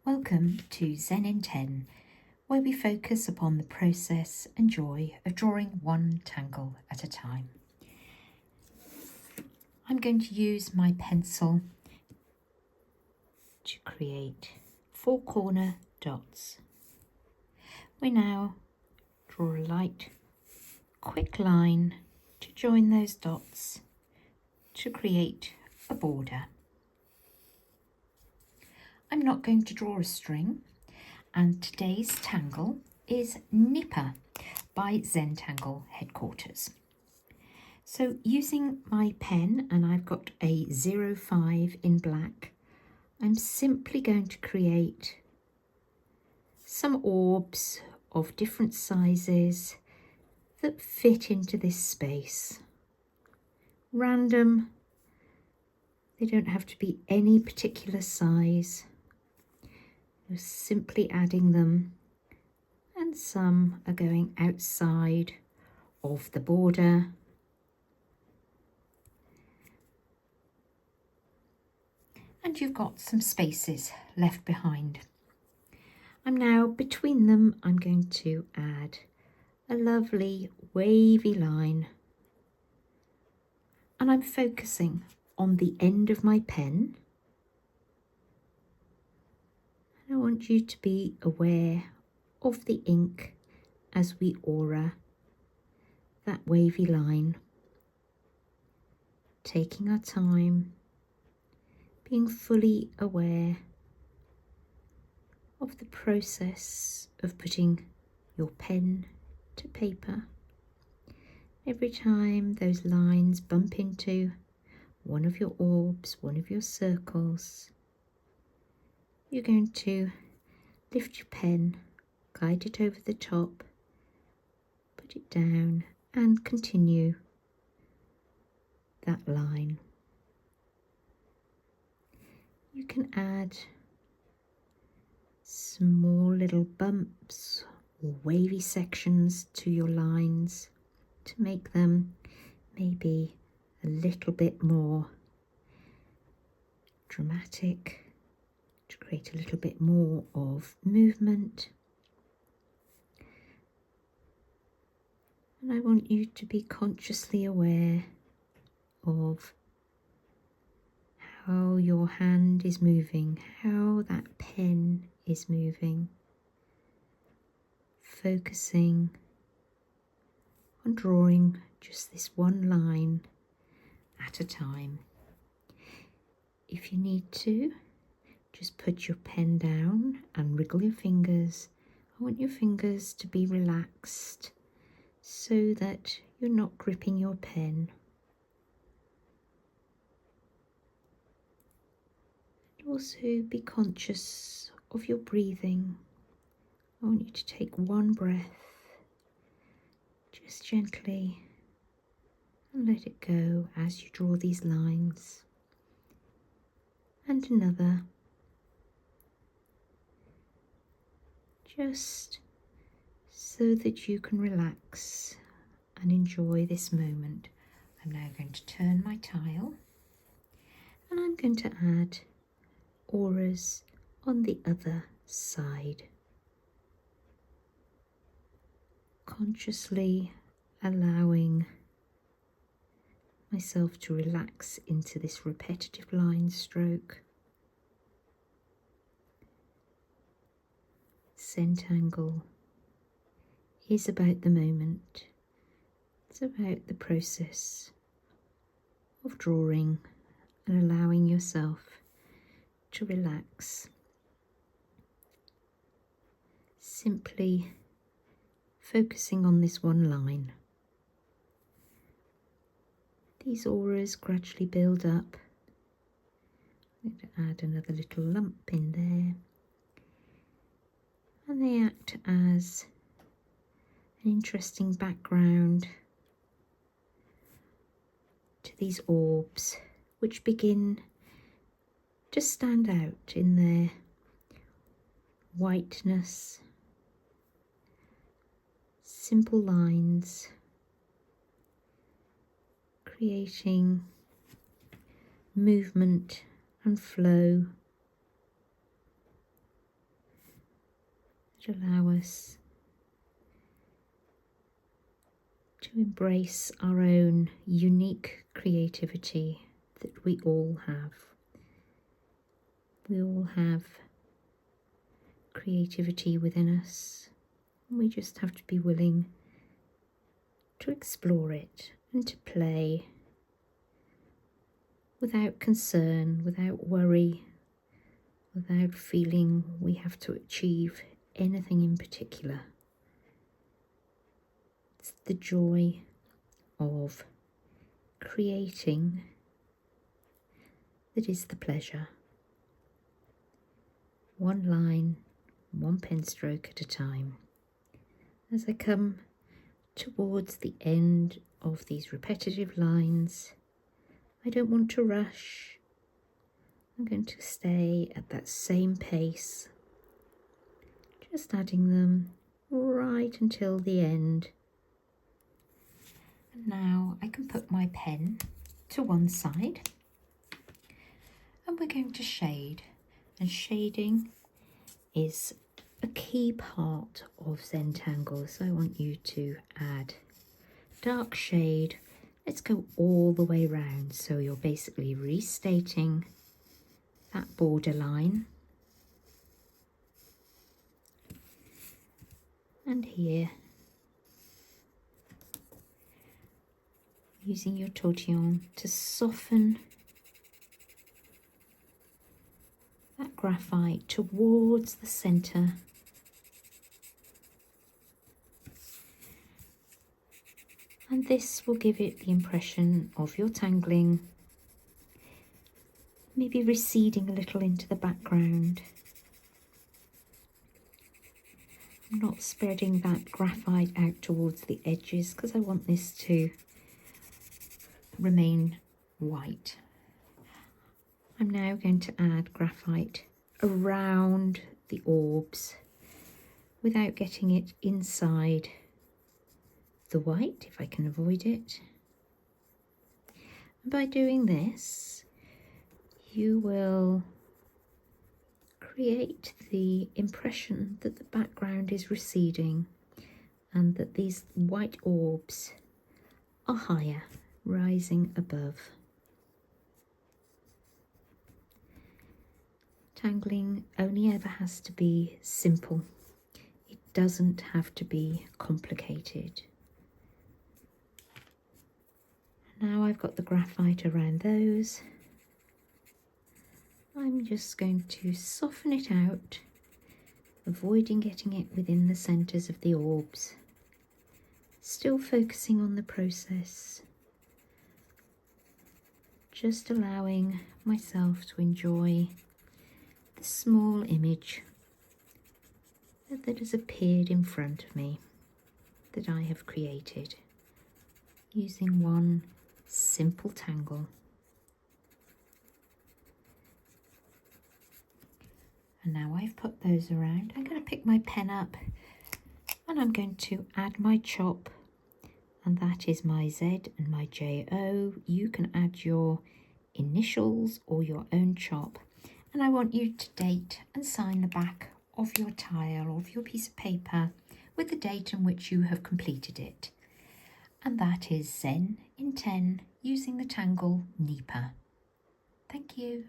Welcome to Zen in 10, where we focus upon the process and joy of drawing one tangle at a time. I'm going to use my pencil to create 4 corner dots. We now draw a light, quick line to join those dots to create a border. I'm not going to draw a string, and today's tangle is Nipa by Zentangle headquarters. So using my pen, and I've got a 05 in black, I'm simply going to create some orbs of different sizes that fit into this space. Random, they don't have to be any particular size. We're simply adding them, and some are going outside of the border. And you've got some spaces left behind. I'm now between them, I'm going to add a lovely wavy line, and I'm focusing on the end of my pen. I want you to be aware of the ink as we aura that wavy line, taking our time, being fully aware of the process of putting your pen to paper. Every time those lines bump into one of your orbs, one of your circles, you're going to lift your pen, guide it over the top, put it down, and continue that line. You can add small little bumps or wavy sections to your lines to make them maybe a little bit more dramatic, to create a little bit more of movement. And I want you to be consciously aware of how your hand is moving, how that pen is moving, focusing on drawing just this one line at a time. If you need to, just put your pen down and wriggle your fingers. I want your fingers to be relaxed so that you're not gripping your pen. And also be conscious of your breathing. I want you to take one breath, just gently, and let it go as you draw these lines. And another. Just so that you can relax and enjoy this moment. I'm now going to turn my tile, and I'm going to add auras on the other side. Consciously allowing myself to relax into this repetitive line stroke. Zentangle is about the moment. It's about the process of drawing and allowing yourself to relax. Simply focusing on this one line. These auras gradually build up. I'm going to add another little lump in there. And they act as an interesting background to these orbs, which begin to stand out in their whiteness, simple lines, creating movement and flow that allow us to embrace our own unique creativity that we all have. We all have creativity within us. We just have to be willing to explore it and to play without concern, without worry, without feeling we have to achieve anything in particular. It's the joy of creating that is the pleasure. One line, one pen stroke at a time. As I come towards the end of these repetitive lines, I don't want to rush. I'm going to stay at that same pace, just adding them right until the end. And now I can put my pen to one side and we're going to shade. And shading is a key part of Zentangle, so I want you to add dark shade. Let's go all the way round, so you're basically restating that borderline. And here, using your Tortillon to soften that graphite towards the centre. And this will give it the impression of your tangling, maybe receding a little into the background. I'm not spreading that graphite out towards the edges because I want this to remain white. I'm now going to add graphite around the orbs without getting it inside the white, if I can avoid it. And by doing this, you will create the impression that the background is receding and that these white orbs are higher, rising above. Tangling only ever has to be simple. It doesn't have to be complicated. Now I've got the graphite around those. I'm just going to soften it out, avoiding getting it within the centres of the orbs. Still focusing on the process. Just allowing myself to enjoy the small image that has appeared in front of me, that I have created, using one simple tangle. And now I've put those around, I'm going to pick my pen up and I'm going to add my chop, and that is my Z and my JO. You can add your initials or your own chop. And I want you to date and sign the back of your tile or of your piece of paper with the date in which you have completed it. And that is Zen in 10 using the tangle Nipa. Thank you.